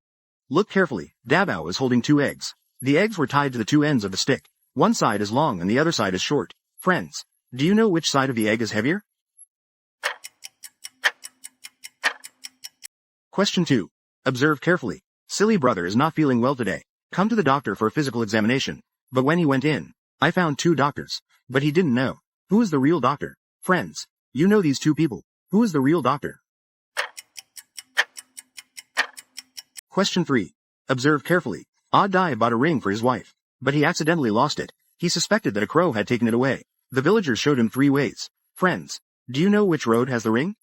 Look carefully. Dabao is holding 2 eggs. The eggs were tied to the 2 ends of the stick. One side is long and the other side is short. Friends, do you know which side of the egg is heavier? Question 2. Observe carefully. Silly brother is not feeling well today. Come to the doctor for a physical examination. But when he went in, I found 2 doctors. But he didn't know. Who is the real doctor? Friends, you know these 2 people. Who is the real doctor? Question 3. Observe carefully. Odd Die bought a ring for his wife. But he accidentally lost it. He suspected that a crow had taken it away. The villagers showed him 3 ways. Friends, do you know which road has the ring?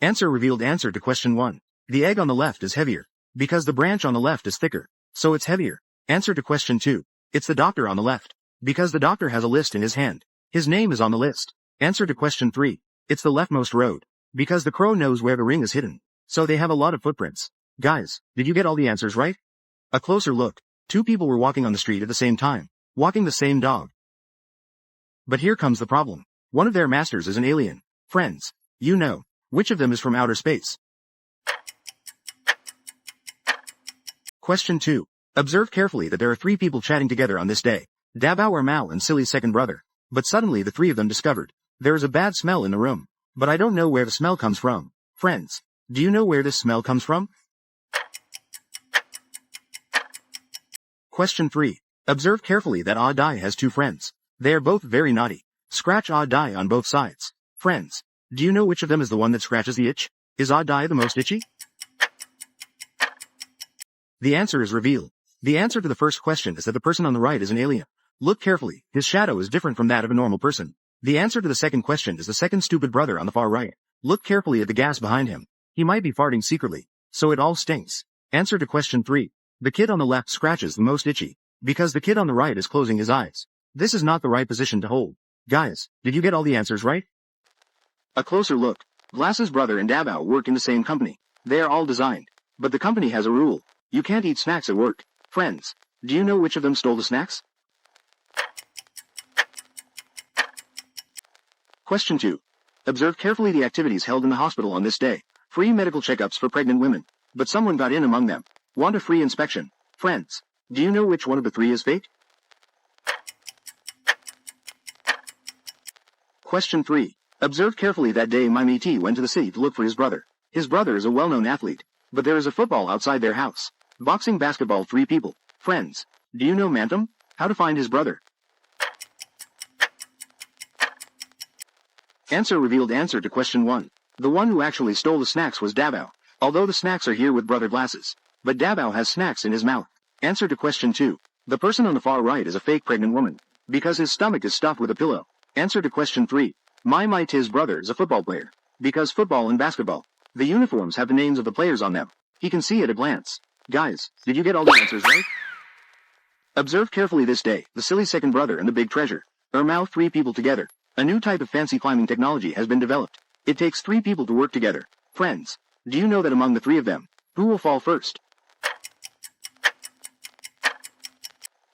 Answer revealed. Answer to question 1. The egg on the left is heavier. Because the branch on the left is thicker. So it's heavier. Answer to question 2. It's the doctor on the left. Because the doctor has a list in his hand. His name is on the list. Answer to question 3. It's the leftmost road. Because the crow knows where the ring is hidden. So they have a lot of footprints. Guys, did you get all the answers right? A closer look. 2 people were walking on the street at the same time. Walking the same dog. But here comes the problem. One of their masters is an alien. Friends, you know. Which of them is from outer space? Question 2. Observe carefully that there are 3 people chatting together on this day. Dabao or Mao and Silly's second brother. But suddenly the 3 of them discovered. There is a bad smell in the room. But I don't know where the smell comes from. Friends, do you know where this smell comes from? Question 3. Observe carefully that Odd Die has 2 friends. They are both very naughty. Scratch Odd Die on both sides. Friends, do you know which of them is the one that scratches the itch? Is Odd Die the most itchy? The answer is revealed. The answer to the first question is that the person on the right is an alien. Look carefully. His shadow is different from that of a normal person. The answer to the second question is the second stupid brother on the far right. Look carefully at the gas behind him. He might be farting secretly. So it all stinks. Answer to question 3. The kid on the left scratches the most itchy. Because the kid on the right is closing his eyes. This is not the right position to hold. Guys, did you get all the answers right? A closer look. Glass's brother and Dabao work in the same company. They are all designed. But the company has a rule. You can't eat snacks at work. Friends, do you know which of them stole the snacks? Question 2. Observe carefully the activities held in the hospital on this day. Free medical checkups for pregnant women. But someone got in among them. Want a free inspection. Friends, do you know which one of the 3 is fake? Question 3. Observe carefully that day Mime T went to the city to look for his brother. His brother is a well-known athlete. But there is a football outside their house. Boxing, basketball, 3 people. Friends, do you know Mantum? How to find his brother? Answer revealed. Answer to question 1. The one who actually stole the snacks was Dabao. Although the snacks are here with brother Glasses. But Dabao has snacks in his mouth. Answer to question 2. The person on the far right is a fake pregnant woman. Because his stomach is stuffed with a pillow. Answer to question 3. My T's brother is a football player. Because football and basketball. The uniforms have the names of the players on them. He can see at a glance. Guys, did you get all the answers right? Observe carefully this day, the silly second brother and the big treasure. Mao 3 people together. A new type of fancy climbing technology has been developed. It takes 3 people to work together. Friends, do you know that among the 3 of them, who will fall first?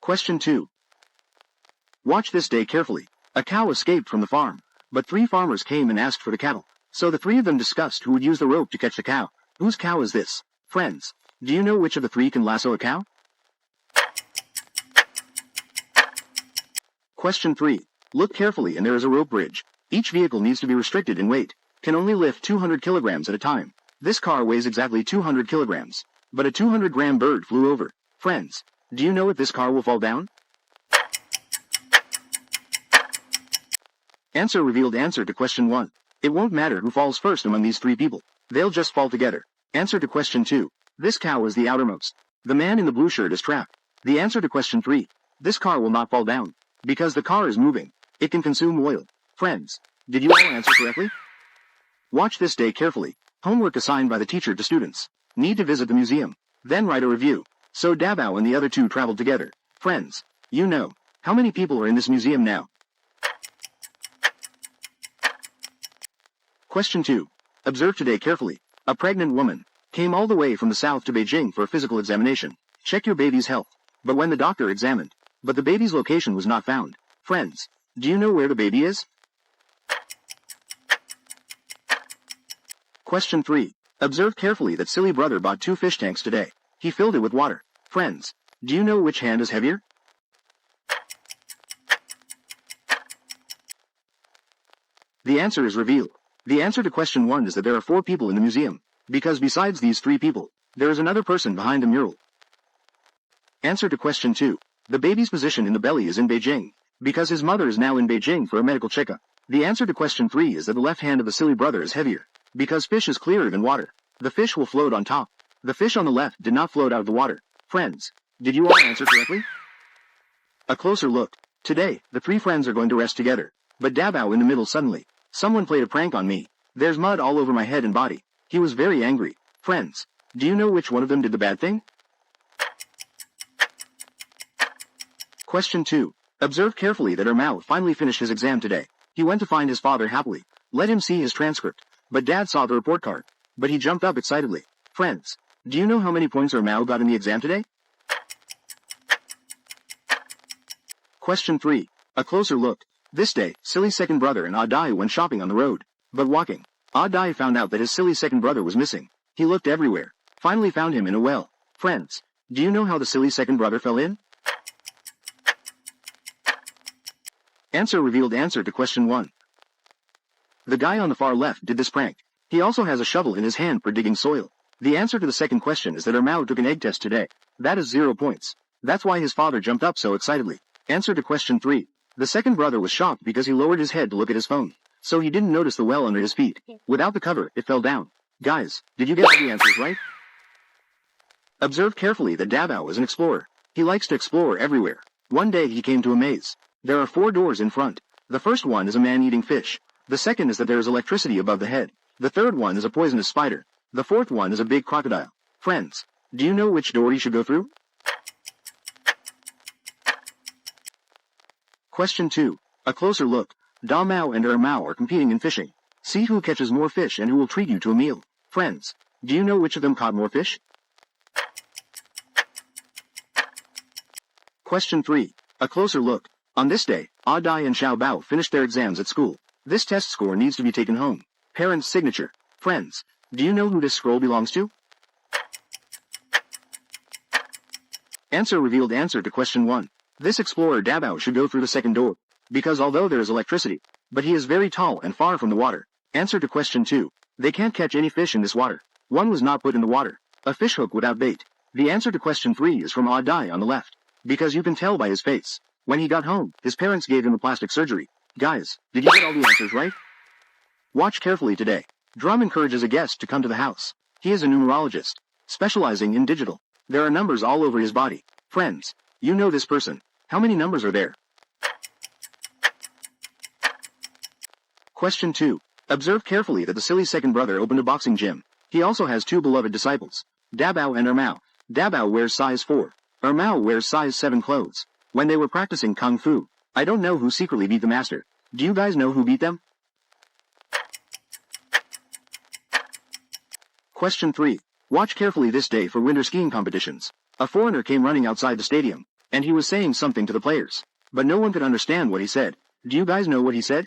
Question 2. Watch this day carefully. A cow escaped from the farm. But 3 farmers came and asked for the cattle. So the 3 of them discussed who would use the rope to catch the cow. Whose cow is this? Friends, do you know which of the 3 can lasso a cow? Question 3. Look carefully and there is a rope bridge. Each vehicle needs to be restricted in weight. Can only lift 200 kilograms at a time. This car weighs exactly 200 kilograms. But a 200-gram bird flew over. Friends, do you know if this car will fall down? Answer revealed. Answer to question 1. It won't matter who falls first among these 3 people. They'll just fall together. Answer to question 2. This cow is the outermost. The man in the blue shirt is trapped. The answer to question 3. This car will not fall down. Because the car is moving. It can consume oil. Friends, did you all answer correctly? Watch this day carefully. Homework assigned by the teacher to students. Need to visit the museum. Then write a review. So Dabao and the other 2 traveled together. Friends, you know. How many people are in this museum now? Question 2. Observe today carefully. A pregnant woman came all the way from the south to Beijing for a physical examination. Check your baby's health. But when the doctor examined, but the baby's location was not found. Friends, do you know where the baby is? Question 3. Observe carefully that silly brother bought 2 fish tanks today. He filled it with water. Friends, do you know which hand is heavier? The answer is revealed. The answer to question 1 is that there are 4 people in the museum, because besides these 3 people, there is another person behind the mural. Answer to question 2. The baby's position in the belly is in Beijing, because his mother is now in Beijing for a medical checkup. The answer to question 3 is that the left hand of the silly brother is heavier, because fish is clearer than water. The fish will float on top. The fish on the left did not float out of the water. Friends, did you all answer correctly? A closer look. Today, the 3 friends are going to rest together, but Dabao in the middle suddenly. Someone played a prank on me. There's mud all over my head and body. He was very angry. Friends, do you know which one of them did the bad thing? Question 2. Observe carefully that Ermao finally finished his exam today. He went to find his father happily. Let him see his transcript. But Dad saw the report card. But he jumped up excitedly. Friends, do you know how many points Ermao got in the exam today? Question 3. A closer look. This day, silly second brother and Adai went shopping on the road. But walking, Adai found out that his silly second brother was missing. He looked everywhere. Finally found him in a well. Friends, do you know how the silly second brother fell in? Answer revealed. Answer to question 1. The guy on the far left did this prank. He also has a shovel in his hand for digging soil. The answer to the second question is that Ermao took an egg test today. That is 0 points. That's why his father jumped up so excitedly. Answer to question 3. The second brother was shocked because he lowered his head to look at his phone. So he didn't notice the well under his feet. Without the cover, it fell down. Guys, did you get all the answers right? Observe carefully that Dabao is an explorer. He likes to explore everywhere. One day he came to a maze. There are 4 doors in front. The first one is a man eating fish. The second is that there is electricity above the head. The third one is a poisonous spider. The fourth one is a big crocodile. Friends, do you know which door you should go through? Question 2. A closer look. Da Mao and Ermao are competing in fishing. See who catches more fish and who will treat you to a meal. Friends, do you know which of them caught more fish? Question 3. A closer look. On this day, Adai and Xiao Bao finished their exams at school. This test score needs to be taken home. Parents' signature. Friends, do you know who this scroll belongs to? Answer revealed. Answer to question 1. This explorer Dabao should go through the second door, because although there is electricity, but he is very tall and far from the water. Answer to question 2. They can't catch any fish in this water. One was not put in the water. A fish hook without bait. The answer to question 3 is from Adai on the left, because you can tell by his face. When he got home, his parents gave him a plastic surgery. Guys, did you get all the answers right? Watch carefully today. Drum encourages a guest to come to the house. He is a numerologist, specializing in digital. There are numbers all over his body. Friends, you know this person. How many numbers are there? Question 2. Observe carefully that the silly second brother opened a boxing gym. He also has 2 beloved disciples, Dabao and Ermao. Dabao wears size 4. Ermao wears size 7 clothes. When they were practicing Kung Fu, I don't know who secretly beat the master. Do you guys know who beat them? Question 3. Watch carefully this day for winter skiing competitions. A foreigner came running outside the stadium, and he was saying something to the players, but no one could understand what he said. Do you guys know what he said?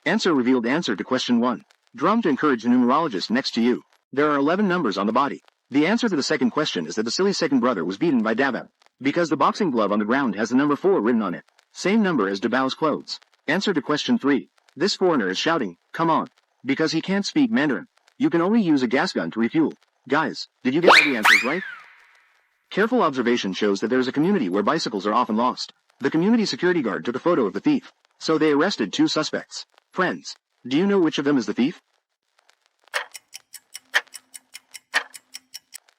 Answer revealed. Answer to question 1. Drum to encourage the numerologist next to you. There are 11 numbers on the body. The answer to the second question is that the silly second brother was beaten by Dabao, because the boxing glove on the ground has the number 4 written on it. Same number as Dabao's clothes. Answer to question 3. This foreigner is shouting, "Come on," because he can't speak Mandarin. You can only use a gas gun to refuel. Guys, did you get all the answers right? Careful observation shows that there is a community where bicycles are often lost. The community security guard took a photo of the thief, so they arrested 2 suspects. Friends, do you know which of them is the thief?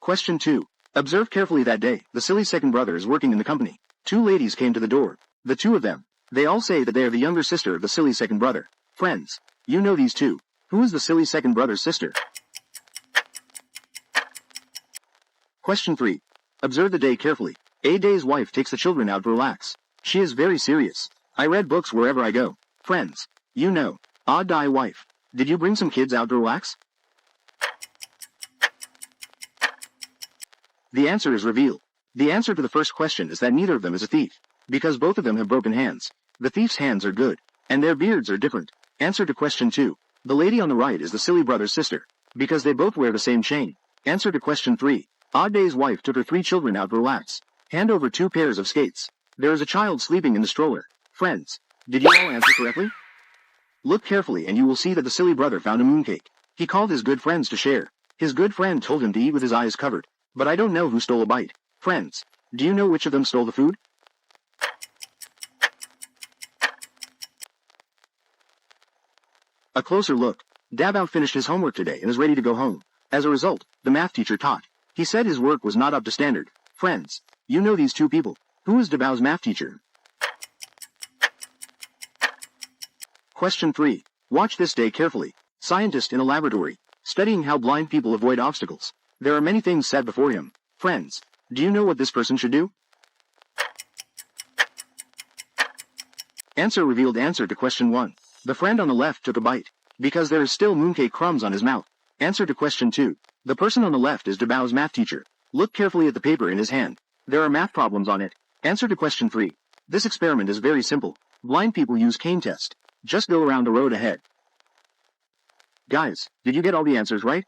Question 2. Observe carefully that day, the silly second brother is working in the company. 2 ladies came to the door. The 2 of them. They all say that they are the younger sister of the silly second brother. Friends, you know these 2. Who is the silly second brother's sister? Question 3. Observe the day carefully. A day's wife takes the children out to relax. She is very serious. I read books wherever I go. Friends. You know. Odd die wife. Did you bring some kids out to relax? The answer is revealed. The answer to the first question is that neither of them is a thief, because both of them have broken hands. The thief's hands are good, and their beards are different. Answer to question 2. The lady on the right is the silly brother's sister, because they both wear the same chain. Answer to question 3. Odd day's wife took her 3 children out to relax. Hand over 2 pairs of skates. There is a child sleeping in the stroller. Friends. Did you all answer correctly? Look carefully and you will see that the silly brother found a mooncake. He called his good friends to share. His good friend told him to eat with his eyes covered. But I don't know who stole a bite. Friends. Do you know which of them stole the food? A closer look. Dabao finished his homework today and is ready to go home. As a result, the math teacher taught. He said his work was not up to standard. Friends. You know these 2 people. Who is Dabao's math teacher? Question 3. Watch this day carefully. Scientist in a laboratory, studying how blind people avoid obstacles. There are many things set before him. Friends. Do you know what this person should do? Answer revealed. Answer to question 1. The friend on the left took a bite, because there is still mooncake crumbs on his mouth. Answer to question 2. The person on the left is Dabao's math teacher. Look carefully at the paper in his hand. There are math problems on it. Answer to question 3. This experiment is very simple. Blind people use cane test. Just go around the road ahead. Guys, did you get all the answers right?